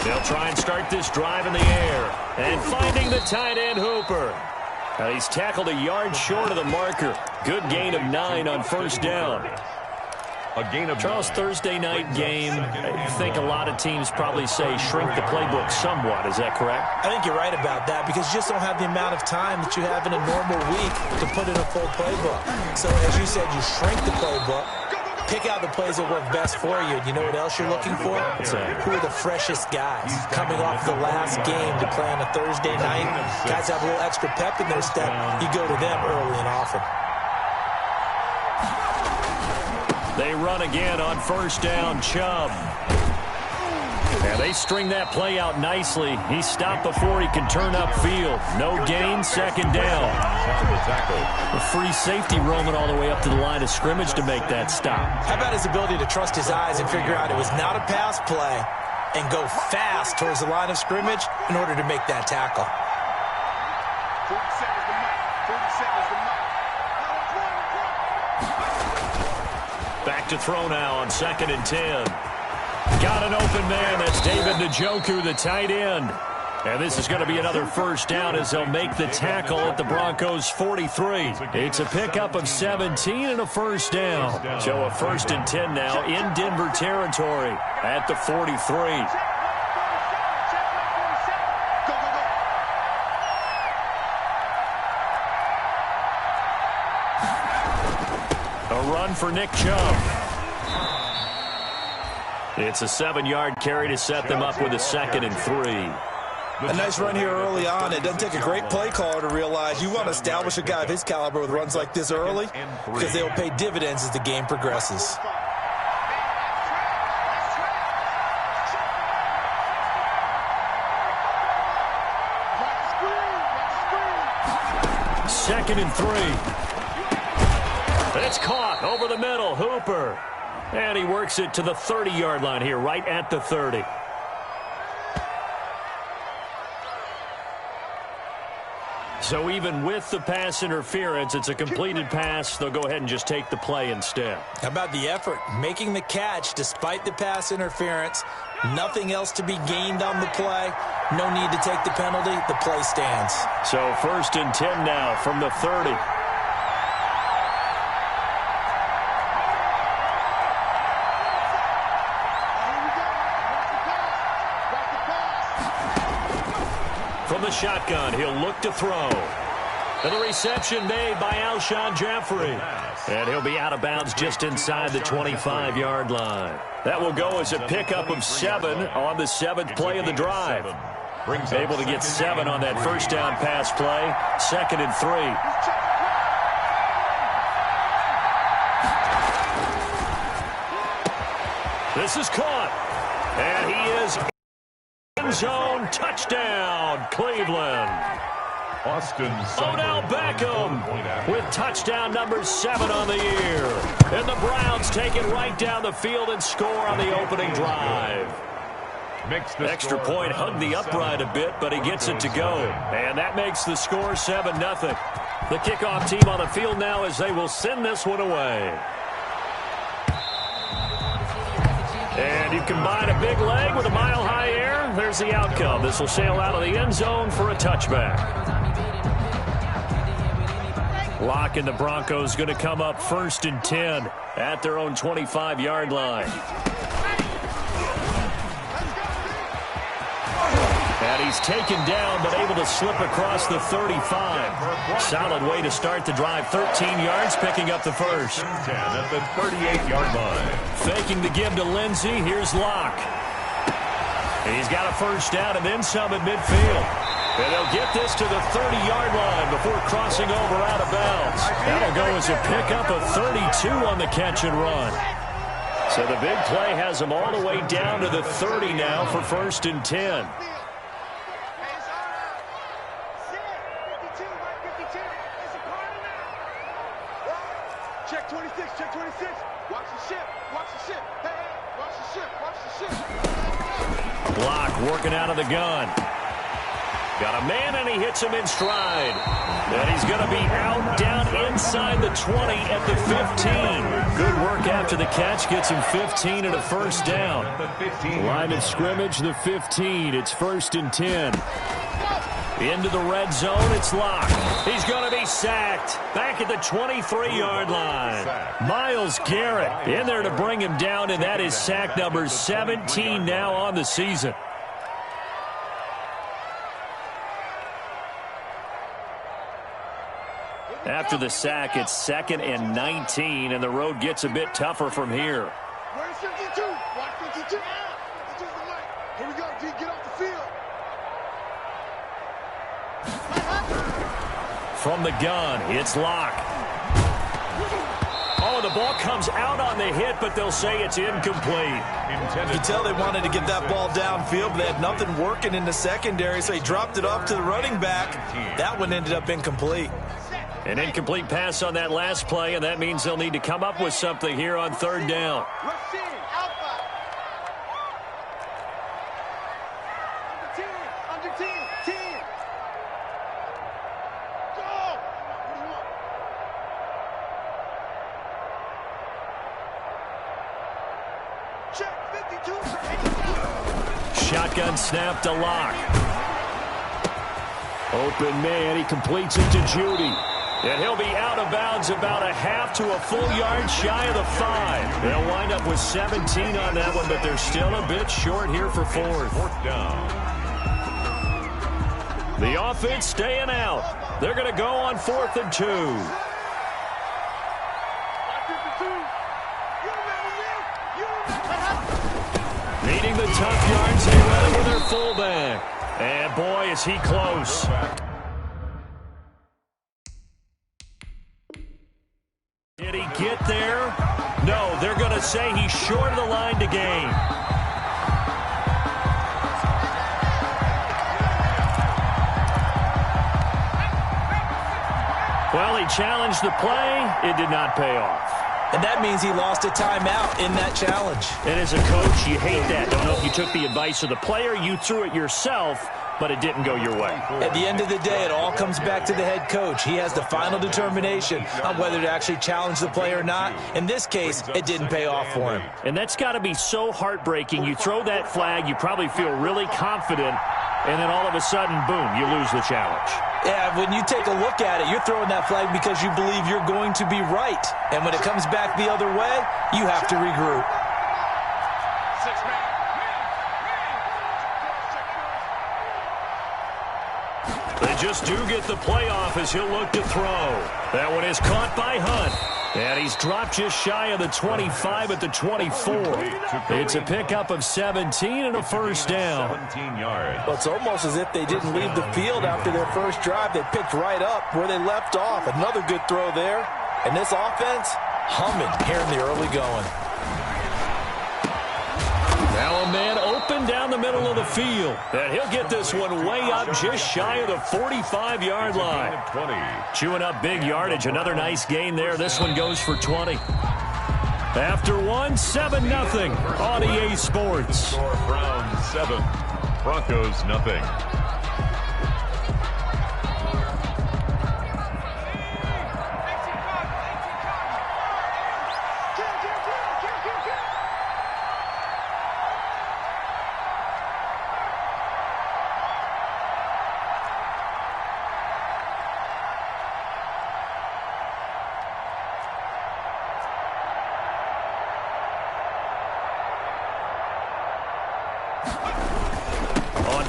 They'll try and start this drive in the air. And finding the tight end, Hooper. He's tackled a yard short of the marker. Good gain of 9 on first down. Charles, Thursday night game, I think a lot of teams probably say shrink the playbook somewhat. Is that correct? I think you're right about that because you just don't have the amount of time that you have in a normal week to put in a full playbook. So, as you said, you shrink the playbook, pick out the plays that work best for you. You know what else you're looking for? Who are the freshest guys coming off the last game to play on a Thursday night? Guys have a little extra pep in their step. You go to them early and often. They run again on first down, Chubb. And they string that play out nicely. He stopped before he can turn upfield. No gain, second down. A free safety roaming all the way up to the line of scrimmage to make that stop. How about his ability to trust his eyes and figure out it was not a pass play and go fast towards the line of scrimmage in order to make that tackle? 40 seconds to mark. 40 seconds to mark. Back to throw now on 2nd and 10. Got an open man. That's David Njoku, the tight end. And this is going to be another first down as they'll make the tackle at the Broncos' 43. It's a pickup of 17 and a first down. So a 1st and 10 now in Denver territory at the 43. Run for Nick Chubb. It's a 7-yard carry to set them up with a 2nd and 3. A nice run here early on. It doesn't take a great play caller to realize you want to establish a guy of his caliber with runs like this early because they will pay dividends as the game progresses. Second and 3. It's caught over the middle, Hooper. And he works it to the 30-yard line here, right at the 30. So even with the pass interference, it's a completed pass. They'll go ahead and just take the play instead. How about the effort? Making the catch despite the pass interference. Nothing else to be gained on the play. No need to take the penalty. The play stands. So 1st and 10 now from the 30. From the shotgun, he'll look to throw. And the reception made by Alshon Jeffrey. And he'll be out of bounds just inside the 25-yard line. That will go as a pickup of 7 on the 7th play of the drive. Able to get 7 on that first down pass play. 2nd and 3. This is caught. And he is end zone touchdown, Cleveland. Odell Beckham with touchdown number 7 on the year. And the Browns take it right down the field and score on the opening drive. Extra point hugged the upright a bit, but he gets it to go. And that makes the score 7-0. The kickoff team on the field now as they will send this one away. And you combine a big leg with a mile-high air. There's the outcome. This will sail out of the end zone for a touchback. Lock and the Broncos going to come up 1st and 10 at their own 25-yard line. And he's taken down but able to slip across the 35. Solid way to start the drive. 13 yards, picking up the first. At the 38-yard line. Faking the give to Lindsey. Here's Locke. He's got a first down and then some at midfield. And they'll get this to the 30-yard line before crossing over out of bounds. That'll go as a pickup of 32 on the catch and run. So the big play has them all the way down to the 30 now for 1st and 10. Check 26, check 26. Watch the ship, watch the ship. Hey, watch the ship, watch the ship. Block working out of the gun. Got a man, and he hits him in stride. And he's going to be out down inside the 20 at the 15. Good work after the catch. Gets him 15 and a first down. Line of scrimmage, the 15. It's 1st and 10. Into the red zone, it's locked. He's going to be sacked. Back at the 23-yard line. Myles Garrett in there to bring him down, and that is sack number 17 now on the season. After the sack, it's 2nd and 19, and the road gets a bit tougher from here. Where's 52? Watch 52. 52's the light. Here we go, G. Get off the field. From the gun, it's Locke. Oh, the ball comes out on the hit, but they'll say it's incomplete. You can tell they wanted to get that ball downfield, but they had nothing working in the secondary, so he dropped it off to the running back. That one ended up incomplete. An incomplete pass on that last play, and that means they'll need to come up with something here on 3rd down. Rush in. Alpha. Under 10. Under 10. 10. Go. What do you want? Check 52. Shotgun snap to Locke. Open man, he completes it to Judy. And he'll be out of bounds about a half to a full yard shy of the 5. They'll wind up with 17 on that one, but they're still a bit short here for 4th. 4th down. The offense staying out. They're going to go on 4th and 2. Needing the tough yards, they run it with their fullback. And boy, is he close. Did he get there? No, they're going to say he's short of the line to gain. Well, he challenged the play. It did not pay off. And that means he lost a timeout in that challenge. And as a coach, you hate that. Don't know if you took the advice of the player, you threw it yourself, but it didn't go your way. At the end of the day, it all comes back to the head coach. He has the final determination on whether to actually challenge the play or not. In this case, it didn't pay off for him. And that's got to be so heartbreaking. You throw that flag, you probably feel really confident, and then all of a sudden, boom, you lose the challenge. Yeah, when you take a look at it, you're throwing that flag because you believe you're going to be right. And when it comes back the other way, you have to regroup. They just do get the playoff as he'll look to throw. That one is caught by Hunt. And he's dropped just shy of the 25 at the 24. It's a pickup of 17 and a first down. 17 yards. Well, it's almost as if they didn't leave the field after their first drive. They picked right up where they left off. Another good throw there. And this offense, humming here in the early going. Now a man open down the middle of the field. And he'll get this one way up just shy of the 45-yard line. Chewing up big yardage. Another nice gain there. This one goes for 20. After one, 7-0 on EA Sports. Browns 7, Broncos nothing.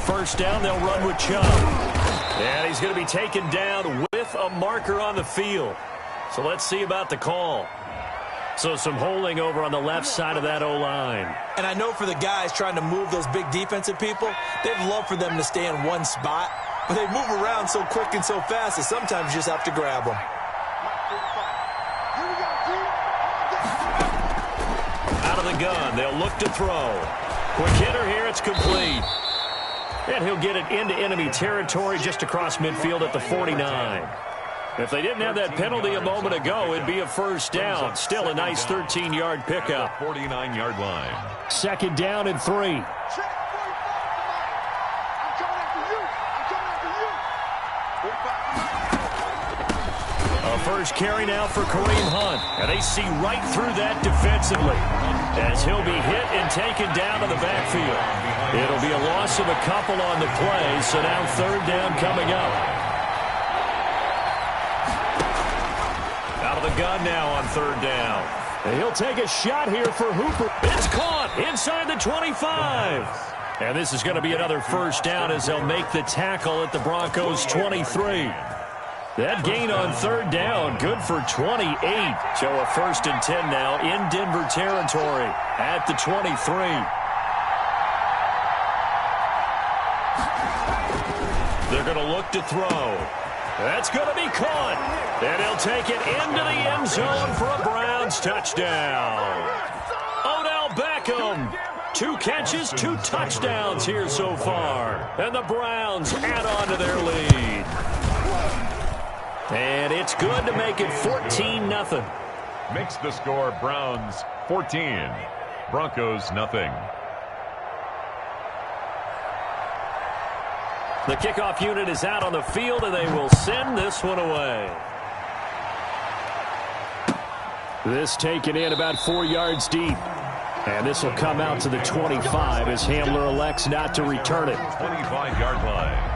First down, they'll run with Chubb. And he's going to be taken down with a marker on the field. So let's see about the call. So some holding over on the left side of that O-line. And I know for the guys trying to move those big defensive people, they'd love for them to stay in one spot. But they move around so quick and so fast that sometimes you just have to grab them. Out of the gun, they'll look to throw. Quick hitter here, it's complete. And he'll get it into enemy territory just across midfield at the 49. If they didn't have that penalty a moment ago, it'd be a first down. Still a nice 13-yard pickup. 49-yard line. 2nd down and 3. first carry now for Kareem Hunt. And they see right through that defensively as he'll be hit and taken down to the backfield. It'll be a loss of a couple on the play, so now third down coming up. Out of the gun now on third down. And he'll take a shot here for Hooper. It's caught inside the 25. And this is going to be another first down as they'll make the tackle at the Broncos' 23. That gain on third down, good for 28. So a 1st and 10 now in Denver territory at the 23. They're going to look to throw. That's going to be caught. And he'll take it into the end zone for a Browns touchdown. Odell Beckham. 2 catches, 2 touchdowns here so far. And the Browns add on to their lead. And it's good to make it 14-0. Makes the score Browns 14, Broncos nothing. The kickoff unit is out on the field, and they will send this one away. This taken in about 4 yards deep. And this will come out to the 25 as Hamler elects not to return it. 25-yard line.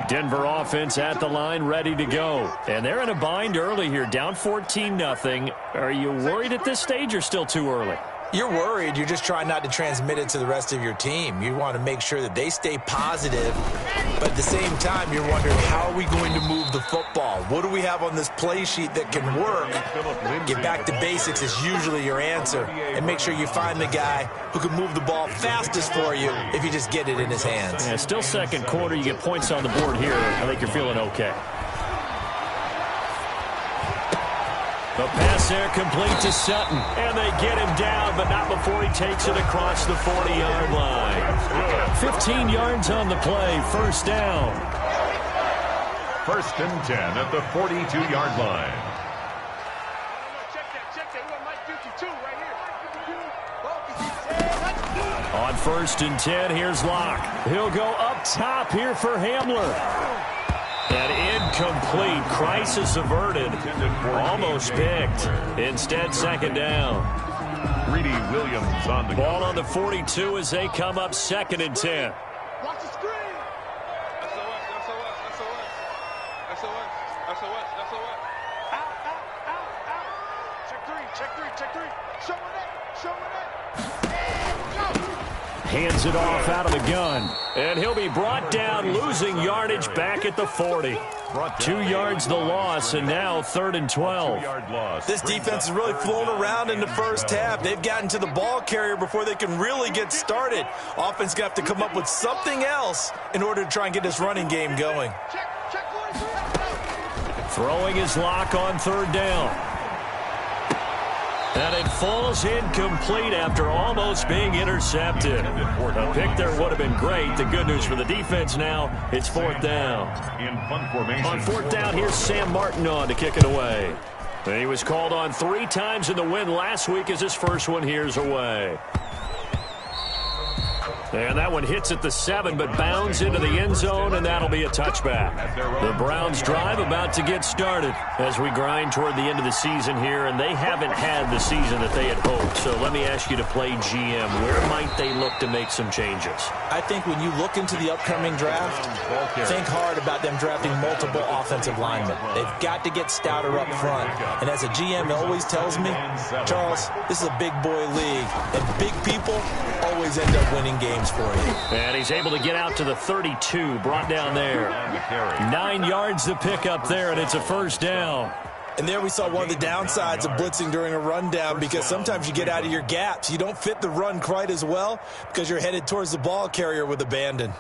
Denver offense at the line, ready to go. And they're in a bind early here, down 14-0. Are you worried at this stage or still too early? You're worried. You're just trying not to transmit it to the rest of your team. You want to make sure that they stay positive, but at the same time, you're wondering, how are we going to move the football? What do we have on this play sheet that can work? Get back to basics is usually your answer, and make sure you find the guy who can move the ball fastest for you if you just get it in his hands. Yeah, still second quarter. You get points on the board here. I think you're feeling okay. The pass there complete to Sutton. And they get him down, but not before he takes it across the 40-yard line. 15 yards on the play, first down. 1st and 10 at the 42-yard line. Check that. We got Mike 52 right here. On 1st and 10, here's Locke. He'll go up top here for Hamler. And incomplete. Crisis averted. Almost picked. Instead, second down. Greedy Williams on the ball on the 42 as they come up 2nd and 10. Watch the screen. SOS. Out. Check three. Showing it. Hands it off out of the gun. And he'll be brought down, losing yardage back at the 40. 2 yards the loss, and now 3rd and 12. This defense has really flown around in the first half. They've gotten to the ball carrier before they can really get started. Offense going to have to come up with something else in order to try and get this running game going. Throwing his Lock on 3rd down. And it falls incomplete after almost being intercepted. A pick there would have been great. The good news for the defense now, it's 4th down. In punt formation. On 4th down, here's Sam Martin on to kick it away. And he was called on 3 times in the win last week as his first one here's away. And that one hits at the 7, but bounds into the end zone, and that'll be a touchback. The Browns drive about to get started as we grind toward the end of the season here, and they haven't had the season that they had hoped. So let me ask you to play GM. Where might they look to make some changes? I think when you look into the upcoming draft, think hard about them drafting multiple offensive linemen. They've got to get stouter up front. And as a GM always tells me, Charles, this is a big boy league, and big people always end up winning games for you. And he's able to get out to the 32, brought down there. 9 yards to pick up there, and it's a first down. And there we saw one of the downsides of blitzing during a rundown, because sometimes you get out of your gaps. You don't fit the run quite as well because you're headed towards the ball carrier with abandon.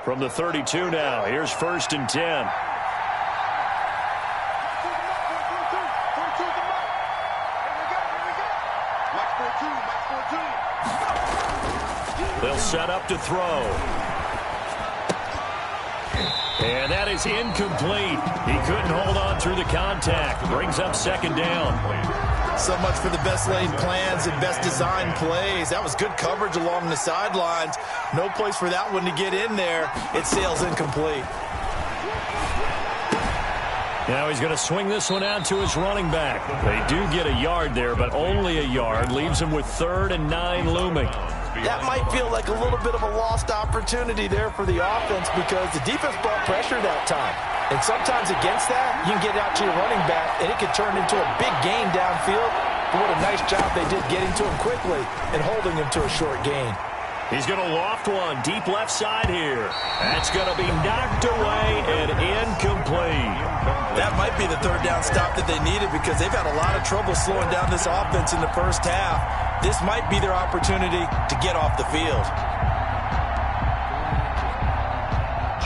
From the 32 now, here's 1st and 10. They'll set up to throw. And that is incomplete. He couldn't hold on through the contact. Brings up second down. So much for the best laid plans and best designed plays. That was good coverage along the sidelines. No place for that one to get in there. It sails incomplete. Now he's going to swing this one out to his running back. They do get a yard there, but only a yard. Leaves him with 3rd and 9 looming. That might feel like a little bit of a lost opportunity there for the offense because the defense brought pressure that time. And sometimes against that, you can get out to your running back, and it can turn into a big gain downfield. But what a nice job they did getting to him quickly and holding him to a short gain. He's going to loft one deep left side here. That's going to be knocked away and incomplete. That might be the 3rd down stop that they needed because they've had a lot of trouble slowing down this offense in the first half. This might be their opportunity to get off the field.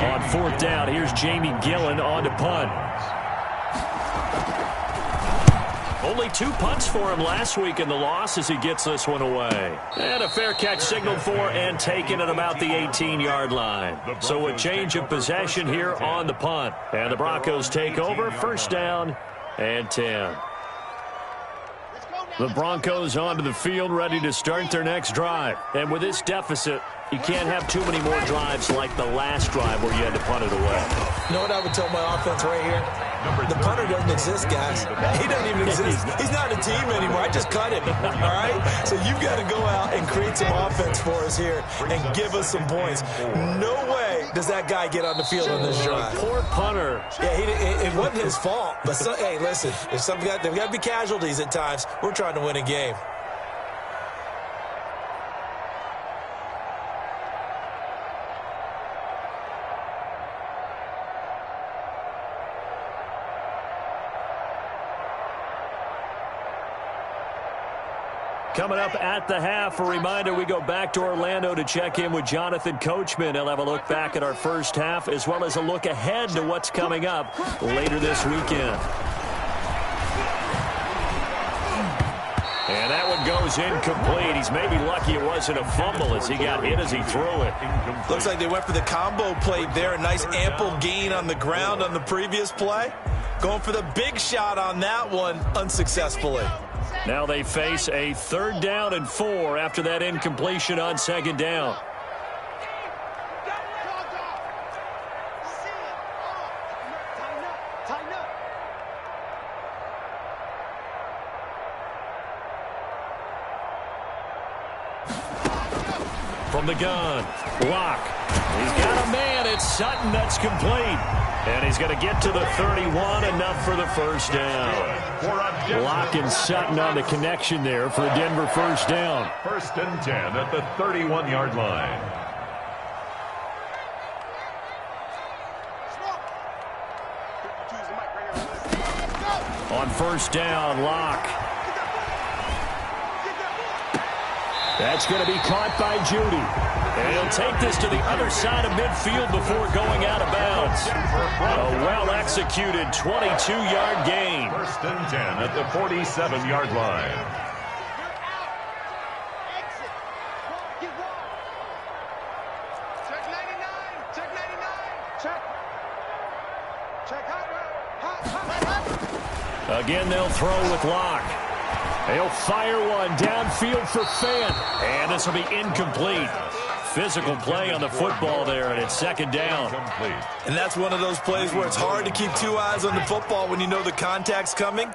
On 4th down, here's Jamie Gillen on to punt. Only 2 punts for him last week in the loss as he gets this one away. And a fair catch signaled for and taken at about the 18-yard line. So a change of possession here on the punt. And the Broncos take over, 1st down and 10. The Broncos onto the field, ready to start their next drive. And with this deficit, you can't have too many more drives like the last drive where you had to punt it away. You know what I would tell my offense right here? The punter doesn't exist, guys. He doesn't even exist. He's not a team anymore. I just cut him, all right? So you've got to go out and create some offense for us here and give us some points. No way does that guy get on the field on this drive. Poor punter. Yeah, it wasn't his fault. But, hey, listen, there's got to be casualties at times. We're trying to win a game. Coming up at the half, a reminder, we go back to Orlando to check in with Jonathan Coachman. He'll have a look back at our first half as well as a look ahead to what's coming up later this weekend. And that one goes incomplete. He's maybe lucky it wasn't a fumble as he got hit as he threw it. Looks like they went for the combo play there. A nice ample gain on the ground on the previous play. Going for the big shot on that one unsuccessfully. Now they face a 3rd down and 4 after that incompletion on 2nd down. From the gun, Locke. He's got a man. It's Sutton that's complete. And he's going to get to the 31, enough for the 1st down. Locke and Sutton on the connection there for a Denver 1st down. 1st and 10 at the 31-yard line. On 1st down, Locke. That's going to be caught by Judy. And he'll take this to the other side of midfield before going out of bounds. A well-executed 22-yard gain. 1st and 10 at the 47-yard line. Check 99. Check 99. Check. Check hot. Again, they'll throw with Locke. They'll fire one downfield for Fant. And this will be incomplete. Physical play on the football there, and it's 2nd down. And that's one of those plays where it's hard to keep 2 eyes on the football when you know the contact's coming,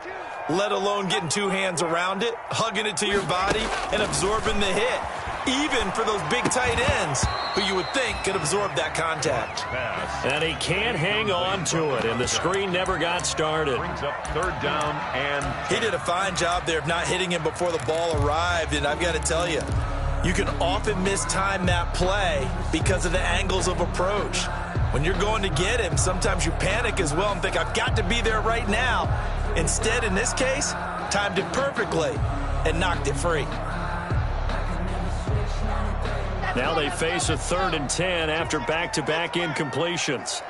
let alone getting 2 hands around it, hugging it to your body, and absorbing the hit, even for those big tight ends who you would think could absorb that contact. And he can't hang on to it, and the screen never got started. Brings up 3rd down and... He did a fine job there of not hitting him before the ball arrived, and I've got to tell you, you can often mistime that play because of the angles of approach. When you're going to get him, sometimes you panic as well and think, I've got to be there right now. Instead, in this case, timed it perfectly and knocked it free. Now they face a 3rd and 10 after back-to-back incompletions.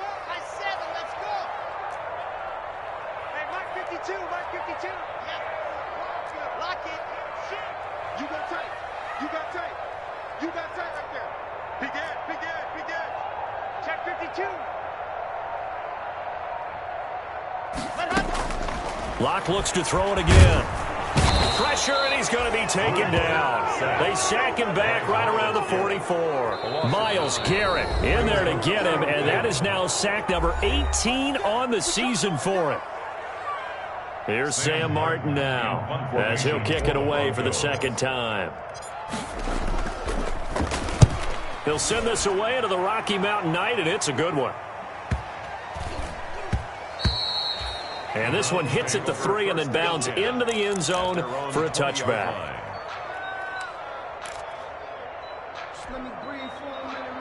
Locke looks to throw it again. Pressure, and he's going to be taken down. They sack him back right around the 44. Myles Garrett in there to get him, and that is now sack number 18 on the season for him. Here's Sam Martin now, as he'll kick it away for the second time. He'll send this away into the Rocky Mountain Night, and it's a good one. And this one hits at the 3 and then bounds into the end zone for a touchback.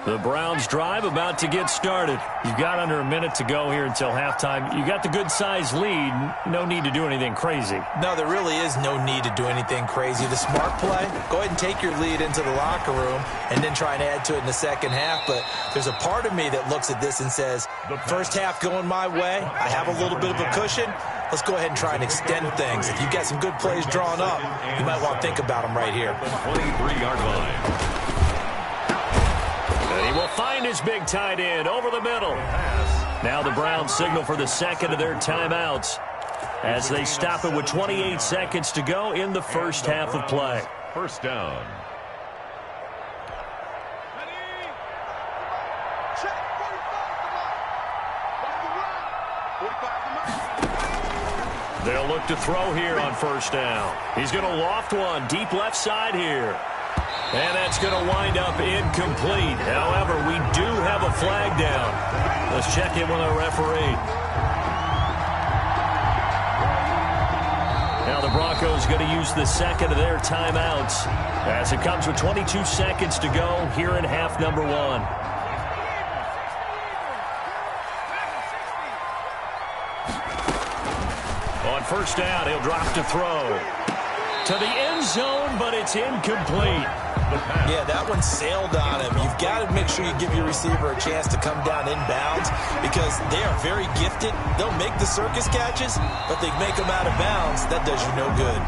The Browns drive about to get started. You've got under a minute to go here until halftime. You got the good-sized lead. No need to do anything crazy. No, there really is no need to do anything crazy. The smart play, go ahead and take your lead into the locker room and then try and add to it in the second half. But there's a part of me that looks at this and says, first half going my way, I have a little bit of a cushion. Let's go ahead and try and extend things. If you've got some good plays drawn up, you might want to think about them right here. 23-yard line. And he will find his big tight end over the middle. Now the Browns signal for the second of their timeouts as they stop it with 28 seconds to go in the first half of play. First down. They'll look to throw here on first down. He's going to loft one deep left side here. And that's going to wind up incomplete. However, we do have a flag down. Let's check in with our referee. Now the Broncos going to use the second of their timeouts as it comes with 22 seconds to go here in half number 1. On first down, he'll drop to throw. To the end zone, but it's incomplete. Yeah, that one sailed on him. You've got to make sure you give your receiver a chance to come down inbounds because they are very gifted. They'll make the circus catches, but they make them out of bounds. That does you no good.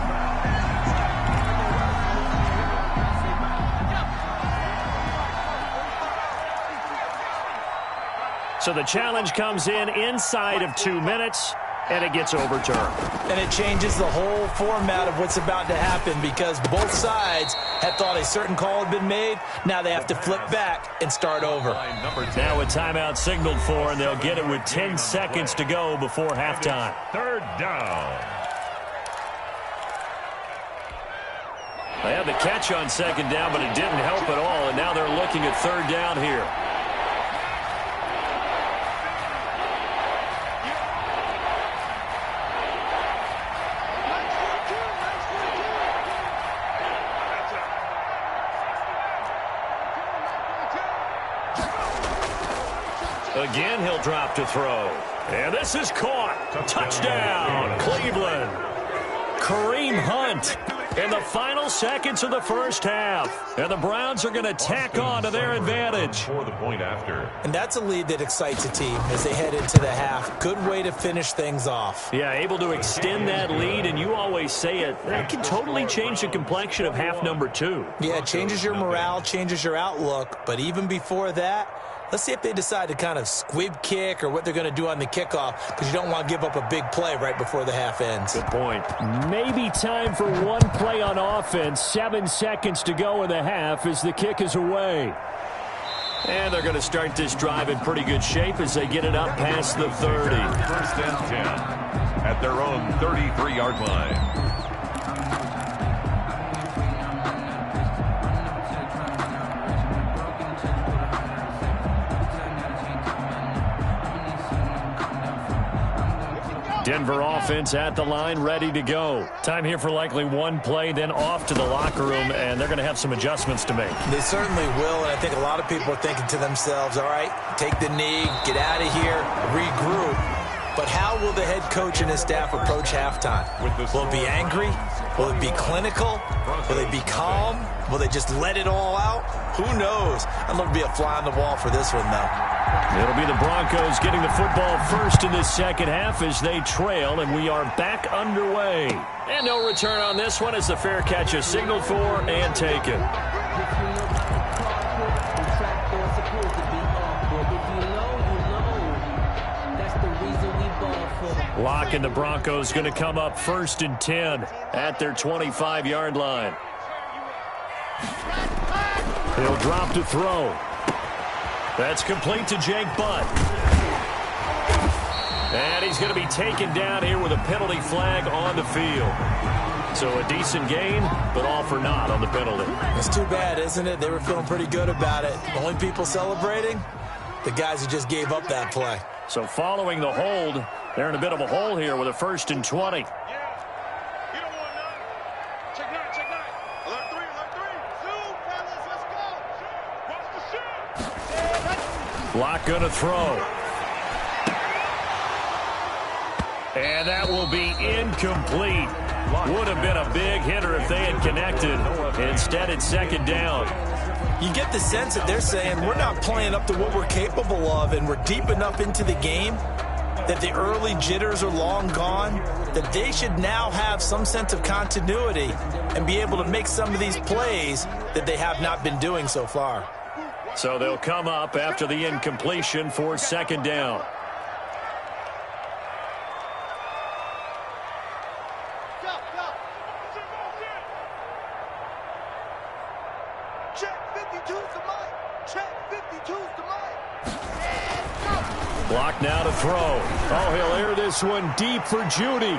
So the challenge comes in inside of 2 minutes, and it gets overturned. And it changes the whole format of what's about to happen because both sides had thought a certain call had been made. Now they have to flip back and start over. Now a timeout signaled for, and they'll get it with 10 seconds to go before halftime. Third down. They had the catch on second down, but it didn't help at all, and now they're looking at third down here. Again, he'll drop to throw. And this is caught. Touchdown, Cleveland. Kareem Hunt in the final seconds of the first half. And the Browns are going to tack on to their advantage. For the point after. And that's a lead that excites a team as they head into the half. Good way to finish things off. Yeah, able to extend that lead, and you always say it. That can totally change the complexion of half number 2. Yeah, it changes your morale, changes your outlook. But even before that, let's see if they decide to kind of squib kick or what they're going to do on the kickoff because you don't want to give up a big play right before the half ends. Good point. Maybe time for one play on offense. 7 seconds to go in the half as the kick is away. And they're going to start this drive in pretty good shape as they get it up past the 30. First and 10 at their own 33-yard line. Denver offense at the line, ready to go. Time here for likely one play, then off to the locker room, and they're going to have some adjustments to make. They certainly will, and I think a lot of people are thinking to themselves, all right, take the knee, get out of here, regroup. But how will the head coach and his staff approach halftime? Will it be angry? Will it be clinical? Will they be calm? Will they just let it all out? Who knows? I'd love to be a fly on the wall for this one, though. It'll be the Broncos getting the football first in this second half as they trail, and we are back underway. And no return on this one as the fair catch is signaled for and taken. Locke and the Broncos going to come up 1st and 10 at their 25-yard line. He'll drop to throw. That's complete to Jake Butt. And he's going to be taken down here with a penalty flag on the field. So a decent gain, but all for naught on the penalty. It's too bad, isn't it? They were feeling pretty good about it. The only people celebrating, the guys who just gave up that play. So following the hold, they're in a bit of a hole here with a 1st and 20. Locke going to throw. And that will be incomplete. Would have been a big hitter if they had connected. Instead, it's 2nd down. You get the sense that they're saying we're not playing up to what we're capable of, and we're deep enough into the game that the early jitters are long gone, that they should now have some sense of continuity and be able to make some of these plays that they have not been doing so far. So they'll come up after the incompletion for 2nd down. Block now to throw. Oh, he'll air this one deep for Judy.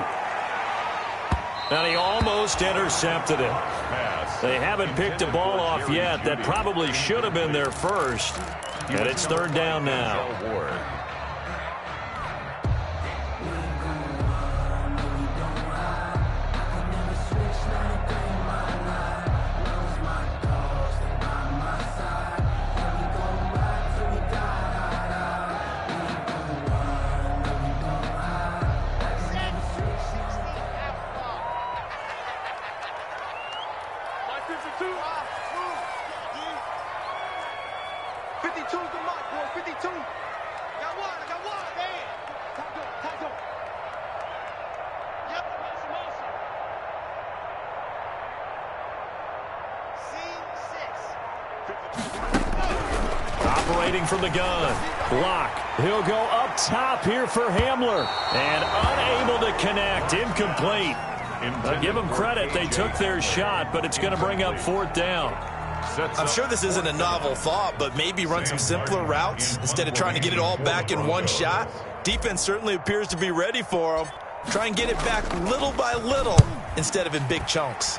And he almost intercepted it. They haven't picked a ball off yet. That probably should have been their first. And it's 3rd down now. Operating from the gun. Locke. He'll go up top here for Hamler. And unable to connect. Incomplete. Give them credit. They took their shot, but it's going to bring up 4th down. I'm sure this isn't a novel thought, but maybe run some simpler routes instead of trying to get it all back in one shot. Defense certainly appears to be ready for them. Try and get it back little by little instead of in big chunks.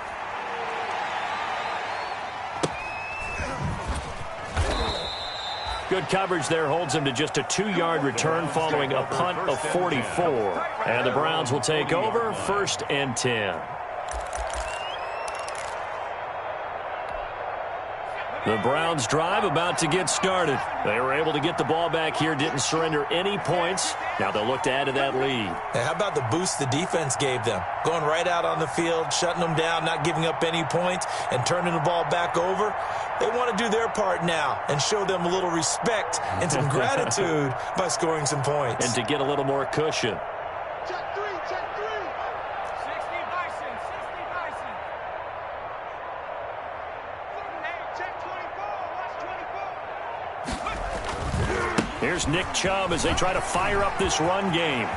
Good coverage there holds him to just a 2-yard return following a punt of 44. And the Browns will take over 1st and 10. The Browns drive about to get started. They were able to get the ball back here, didn't surrender any points. Now they'll look to add to that lead. Hey, how about the boost the defense gave them? Going right out on the field, shutting them down, not giving up any points, and turning the ball back over. They want to do their part now and show them a little respect and some gratitude by scoring some points. And to get a little more cushion. Check 3, check 3. 60 Bison, 60 Bison. Hey, check 24, watch 24. Here's Nick Chubb as they try to fire up this run game.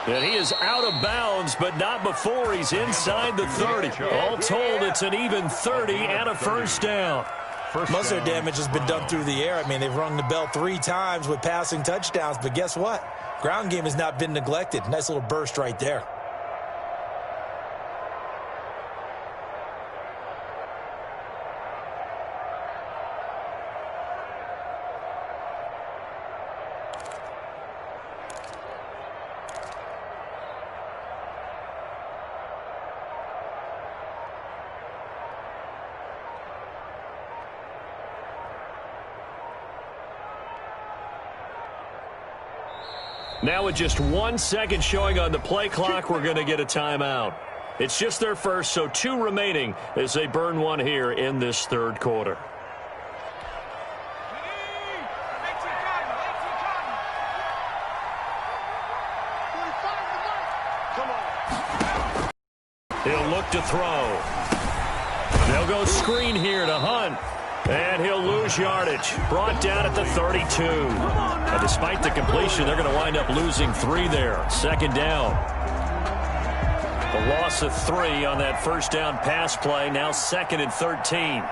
And he is out of bounds, but not before he's inside the 30. All told, it's an even 30 and a 1st down. Most of their damage has been done through the air. I mean, they've rung the bell 3 times with passing touchdowns, but guess what? Ground game has not been neglected. Nice little burst right there. Now with just 1 second showing on the play clock, we're going to get a timeout. It's just their first, so 2 remaining as they burn one here in this 3rd quarter. He'll look to throw. They'll go screen here to Hunt. And he'll lose yardage. Brought down at the 32. Now, despite the completion, they're going to wind up losing 3 there. Second down. The loss of 3 on that first down pass play. Now 2nd and 13.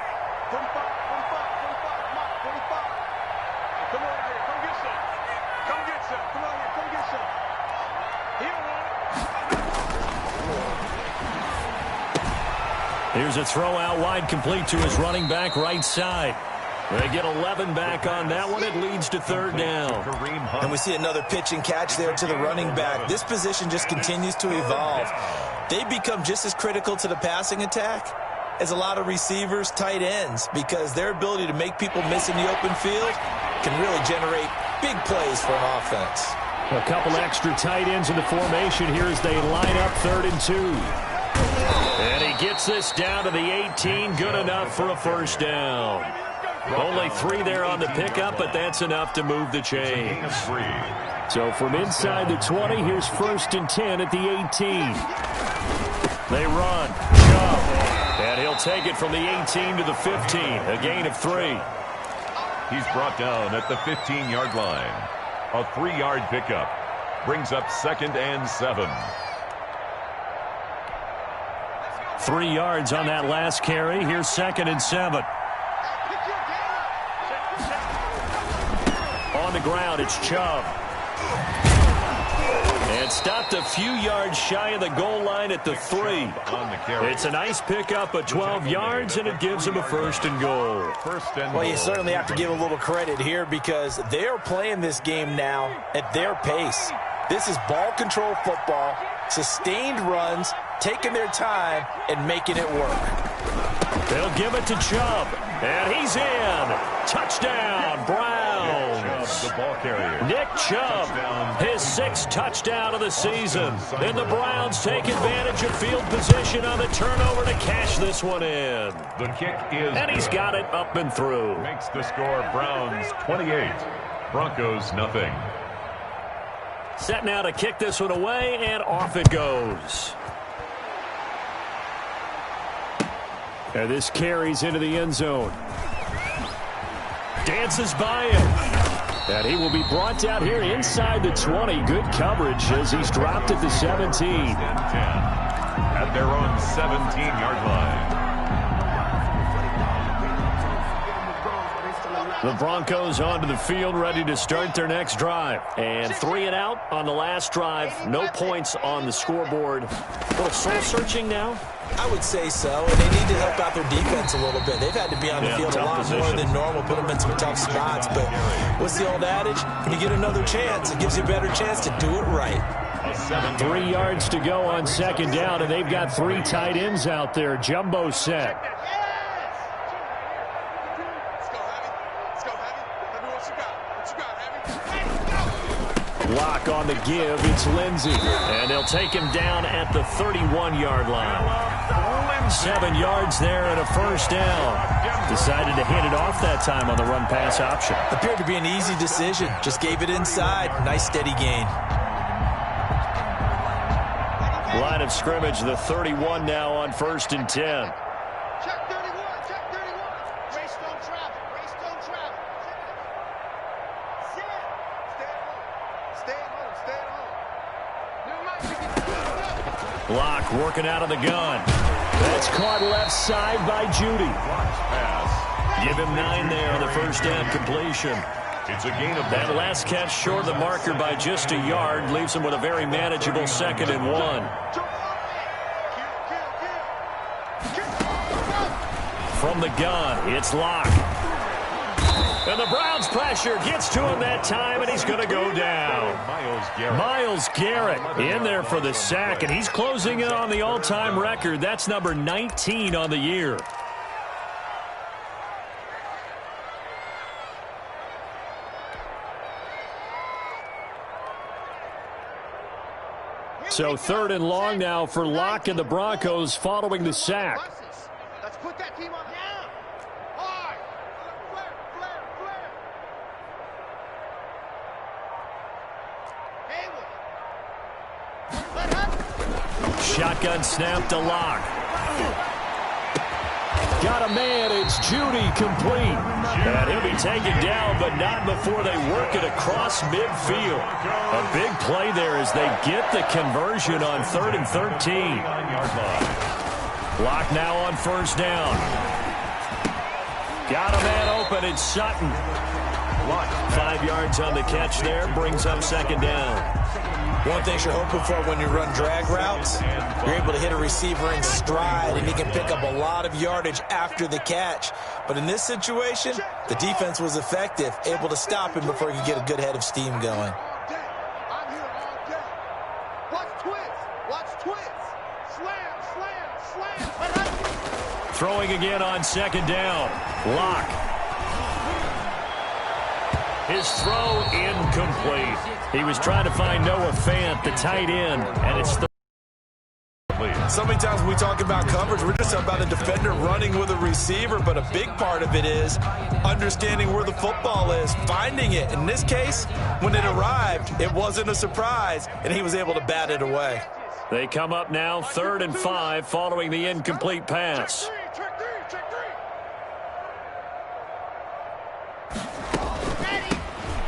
Here's a throw out wide, complete to his running back right side. They get 11 back on that one. It leads to 3rd down. And we see another pitch and catch there to the running back. This position just continues to evolve. They become just as critical to the passing attack as a lot of receivers, tight ends, because their ability to make people miss in the open field can really generate big plays for an offense. A couple extra tight ends in the formation here as they line up 3rd and 2. And he gets this down to the 18. Good enough for a first down. Only 3 there on the pickup, but that's enough to move the chains. So from inside the 20, here's 1st and 10 at the 18. They run. Jump. And he'll take it from the 18 to the 15. A gain of 3. He's brought down at the 15-yard line. A 3-yard pickup brings up 2nd and 7. 3 yards on that last carry. Here's 2nd and 7. On the ground, it's Chubb. And stopped a few yards shy of the goal line at the 3. It's a nice pickup of 12 yards, and it gives him a 1st and goal. Well, you certainly have to give a little credit here because they are playing this game now at their pace. This is ball control football, sustained runs, taking their time and making it work. They'll give it to Chubb, and he's in. Touchdown, Browns. The ball carrier. Nick Chubb, his 6th touchdown of the season. And the Browns take advantage of field position on the turnover to cash this one in. The kick is And he's got it up and through. Makes the score Browns 28, Broncos nothing. Set now to kick this one away, and off it goes. And this carries into the end zone. Dances by him. And he will be brought down here inside the 20. Good coverage as he's dropped at the 17. At their own 17-yard line. The Broncos onto the field, ready to start their next drive. And 3 and out on the last drive. No points on the scoreboard. A little soul-searching now? I would say so, and they need to help out their defense a little bit. They've had to be on the field a lot more than normal, put them in some tough spots. But what's the old adage? When you get another chance, it gives you a better chance to do it right. 3 yards to go on 2nd down, and they've got 3 tight ends out there. Jumbo set. Lock on the give. It's Lindsey. And they'll take him down at the 31-yard line. 7 yards there and a first down. Decided to hand it off that time on the run-pass option. Appeared to be an easy decision. Just gave it inside. Nice steady gain. Line of scrimmage, the 31 now on 1st and 10. Check 31, check 31. Race don't travel, race don't travel. Sit. Stay at home, stay at home. Never mind. Block working out of the gun. That's caught left side by Judy. Give him 9 there on the first down completion. It's a gain of that last catch short of the marker by just a yard leaves him with a very manageable 2nd and 1. From the gun, it's Locke. And the Browns pressure gets to him that time, and he's going to go down. Myles Garrett in there for the sack, and he's closing in on the all-time record. That's number 19 on the year. So 3rd and long now for Locke and the Broncos following the sack. Let's put that team on down. Hard. Flare. Shotgun snap to Locke. Got a man. It's Judy complete. And he'll be taken down, but not before they work it across midfield. A big play there as they get the conversion on 3rd and 13. Block now on 1st down. Got a man open. It's Sutton. 5 yards on the catch there. Brings up 2nd down. One thing you're hoping for when you run drag routes, you're able to hit a receiver in stride, and he can pick up a lot of yardage after the catch. But in this situation, the defense was effective, able to stop him before he could get a good head of steam going. I'm here all day. Watch twist. Watch twist. Slam, slam, slam. Throwing again on 2nd down. Lock. His throw incomplete. He was trying to find Noah Fant, the tight end, and it's the So many times when we talk about coverage, we're just talking about a defender running with a receiver, but a big part of it is understanding where the football is, finding it. In this case, when it arrived, it wasn't a surprise, and he was able to bat it away. They come up now 3rd and 5 following the incomplete pass.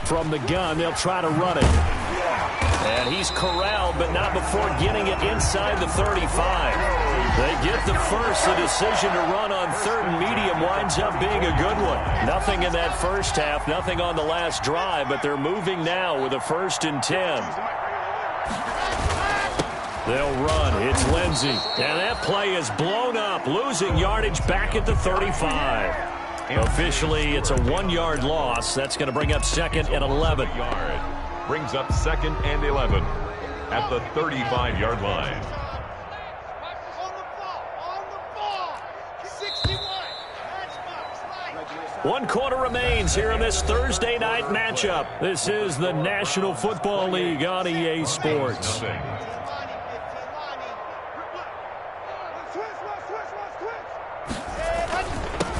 From the gun, they'll try to run it. And he's corralled, but not before getting it inside the 35. They get the first. The decision to run on 3rd and medium winds up being a good one. Nothing in that first half, nothing on the last drive, but they're moving now with a 1st and 10. They'll run. It's Lindsey. And that play is blown up, losing yardage back at the 35. Officially, it's a 1-yard loss. That's going to bring up 2nd and 11. Brings up 2nd and 11 at the 35-yard line. On the ball. 61. 1 quarter remains here in this Thursday night matchup. This is the National Football League on EA Sports.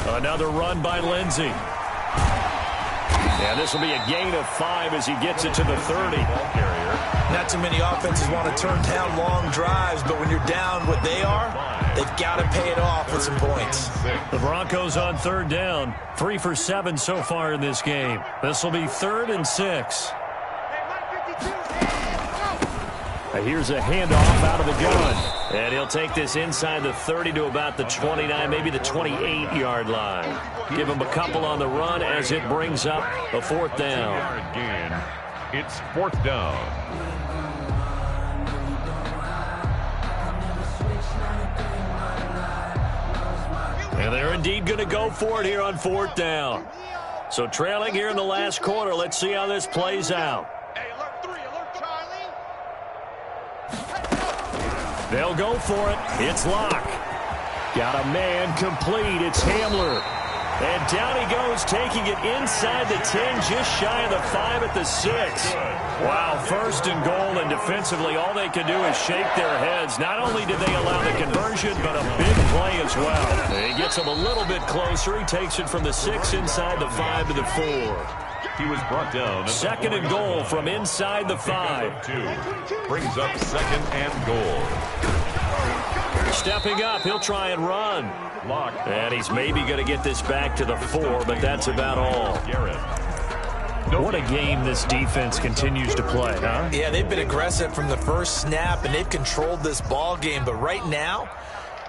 Another run by Lindsey. And this will be a gain of 5 as he gets it to the 30. Not too many offenses want to turn down long drives, but when you're down what they are, they've got to pay it off with some points. The Broncos on 3rd down. 3 for 7 so far in this game. This will be 3rd and 6. Here's a handoff out of the gun. And he'll take this inside the 30 to about the 29, maybe the 28-yard line. Give him a couple on the run as it brings up a 4th down. Again, it's 4th down. And they're indeed going to go for it here on 4th down. So trailing here in the last quarter. Let's see how this plays out. They'll go for it. It's Locke. Got a man complete. It's Hamler. And down he goes, taking it inside the 10, just shy of the 5 at the 6. Wow, 1st and goal, and defensively all they can do is shake their heads. Not only did they allow the conversion, but a big play as well. He gets him a little bit closer. He takes it from the 6 inside the 5 to the 4. He was brought down. 2nd and goal from inside the 5. 2 brings up 2nd and goal. Stepping up, he'll try and run. And he's maybe going to get this back to the 4, but that's about all. What a game this defense continues to play, huh? Yeah, they've been aggressive from the first snap, and they've controlled this ball game. But right now,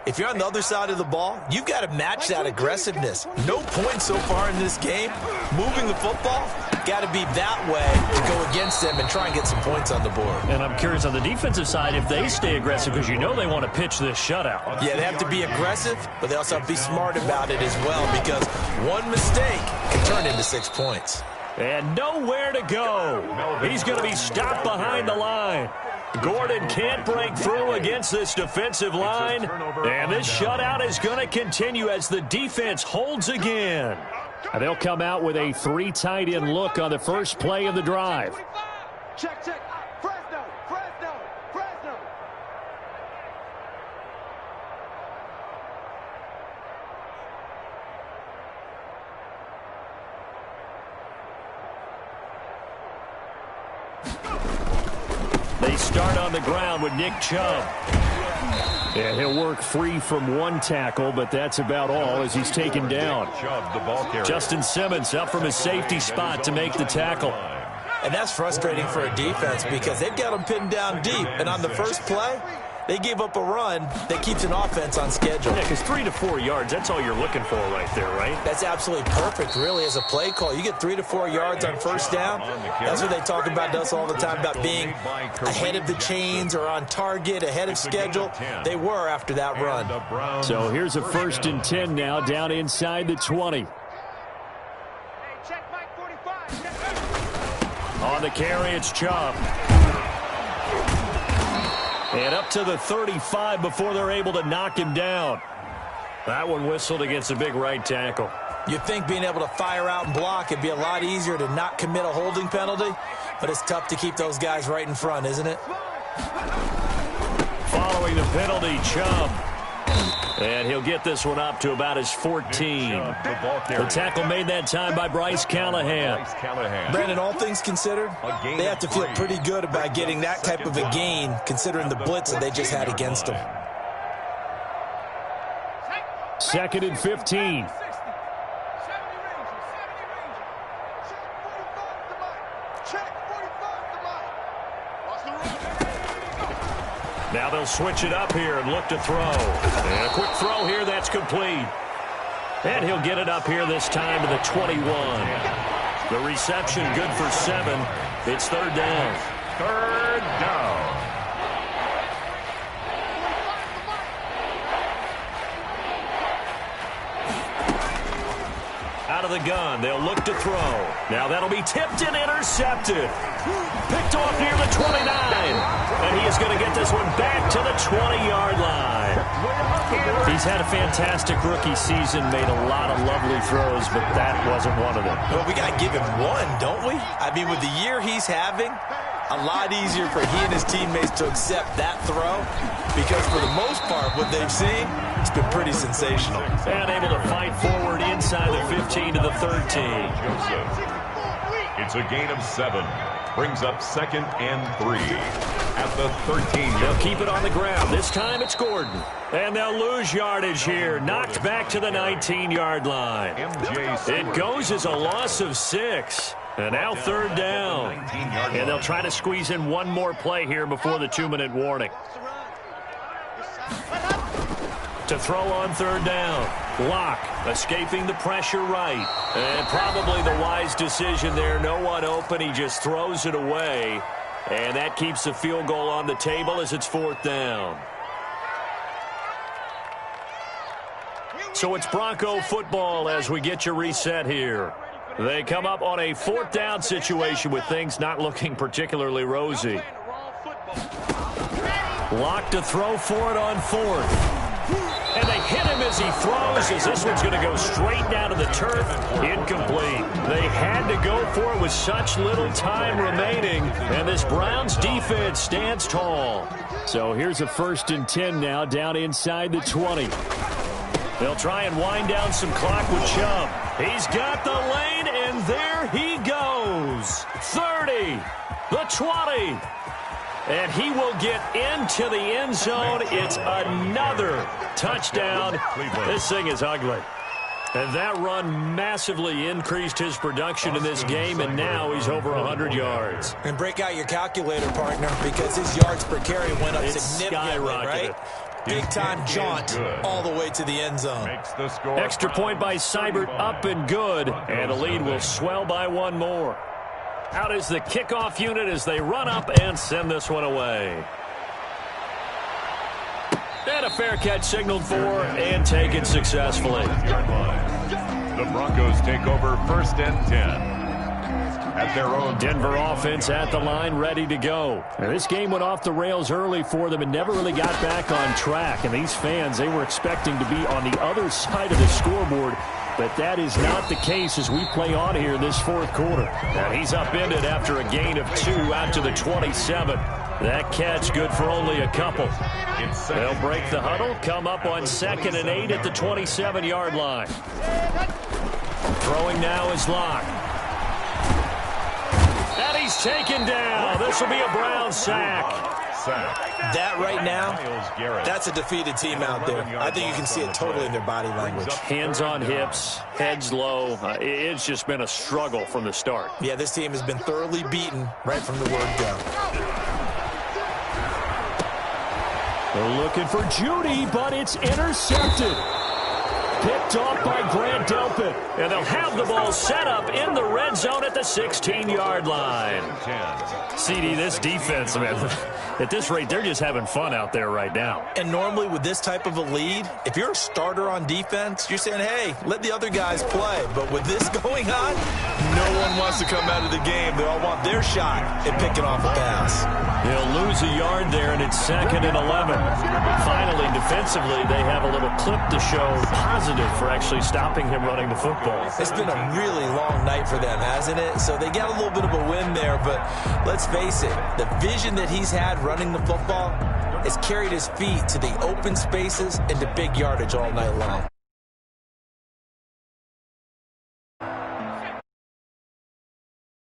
if you're on the other side of the ball, you've got to match that aggressiveness. No points so far in this game. Moving the football, got to be that way to go against them and try and get some points on the board. And I'm curious on the defensive side if they stay aggressive, because you know they want to pitch this shutout. Yeah, they have to be aggressive, but they also have to be smart about it as well, because one mistake can turn into 6 points. And nowhere to go. He's going to be stopped behind the line. Gordon can't break through against this defensive line. And this shutout is going to continue as the defense holds again. And they'll come out with a 3 tight end look on the first play of the drive. Check, check. Fresno, Fresno, Fresno. They start on the ground with Nick Chubb. And he'll work free from one tackle, but that's about all as he's taken down. Justin Simmons up from his safety spot to make the tackle. And that's frustrating for a defense because they've got them pinned down deep. And on the first play, they gave up a run that keeps an offense on schedule. Yeah, because 3 to 4 yards, that's all you're looking for right there, right? That's absolutely perfect, really, as a play call. You get 3 to 4 yards on first down. That's what they talk about us all the time, about being ahead of the chains or on target, ahead of schedule. They were after that run. So here's a 1st and 10 now, down inside the 20. On the carry, it's Chubb. And up to the 35 before they're able to knock him down. That one whistled against a big right tackle. You'd think being able to fire out and block it'd be a lot easier to not commit a holding penalty, but it's tough to keep those guys right in front, isn't it? Following the penalty, Chubb. And he'll get this one up to about his 14. The tackle made that time by Bryce Callahan. Brandon, all things considered, they have to feel pretty good about getting that type of a gain, considering the blitz that they just had against them. 2nd and 15. Now they'll switch it up here and look to throw. And a quick throw here, that's complete. And he'll get it up here this time to the 21. The reception good for 7. It's 3rd down. 3rd down. Out of the gun, they'll look to throw. Now that'll be tipped and intercepted. Picked off near the 29. And he is going to get this one back to the 20-yard line. He's had a fantastic rookie season, made a lot of lovely throws, but that wasn't one of them. Well, we got to give him one, don't we? I mean, with the year he's having, a lot easier for he and his teammates to accept that throw because for the most part, what they've seen, it's been pretty sensational. And able to fight forward inside the 15 to the 13. It's a gain of 7. Brings up 2nd and 3 at the 13. They'll keep it on the ground. This time it's Gordon. And they'll lose yardage here. Knocked back to the 19-yard line. It goes as a loss of 6. And now 3rd down. And they'll try to squeeze in one more play here before the 2-minute warning. To throw on 3rd down. Locke escaping the pressure right. And probably the wise decision there. No one open. He just throws it away. And that keeps the field goal on the table as it's 4th down. So it's Bronco football as we get you reset here. They come up on a 4th down situation with things not looking particularly rosy. Locke to throw for it on 4th. And they hit him as he throws, as this one's going to go straight down to the turf. Incomplete. They had to go for it with such little time remaining, and this Browns defense stands tall. So here's a 1st and 10 now, down inside the 20. They'll try and wind down some clock with Chubb. He's got the lane, and there he goes. 30, the 20. And he will get into the end zone. It's another touchdown. This thing is ugly. And that run massively increased his production in this game, and now he's over 100 yards. And break out your calculator, partner, because his yards per carry went up significantly, right? Big-time jaunt all the way to the end zone. Extra point by Seibert, up and good. And the lead will swell by one more. Out is the kickoff unit as they run up and send this one away. And a fair catch signaled for and taken successfully. The Broncos take over 1st and 10. At their own Denver offense at the line, ready to go. Now, this game went off the rails early for them and never really got back on track. And these fans, they were expecting to be on the other side of the scoreboard. But that is not the case as we play on here in this 4th quarter. And he's upended after a gain of 2 out to the 27. That catch good for only a couple. They'll break the huddle, come up on 2nd and 8 at the 27-yard line. Throwing now is Locke. And he's taken down. This will be a Brown sack. sack. That right now, Myles Garrett. that's a defeated team out there. I think you can see it totally in their body language. Hands on hips, heads low. It's just been a struggle from the start. Yeah, this team has been thoroughly beaten right from the word go. They're looking for Judy, but it's intercepted. Picked off by Grant Delpit. And they'll have the ball set up in the red zone at the 16-yard line. CD, this defense, man, at this rate, they're just having fun out there right now. And normally with this type of a lead, if you're a starter on defense, you're saying, hey, let the other guys play. But with this going on, no one wants to come out of the game. They all want their shot at picking off a pass. They'll lose a yard there, and it's 2nd and 11. Finally, defensively, they have a little clip to show positive for actually stopping him running the football. It's been a really long night for them, hasn't it? So they got a little bit of a win there, but let's face it, the vision that he's had running the football has carried his feet to the open spaces and to big yardage all night long.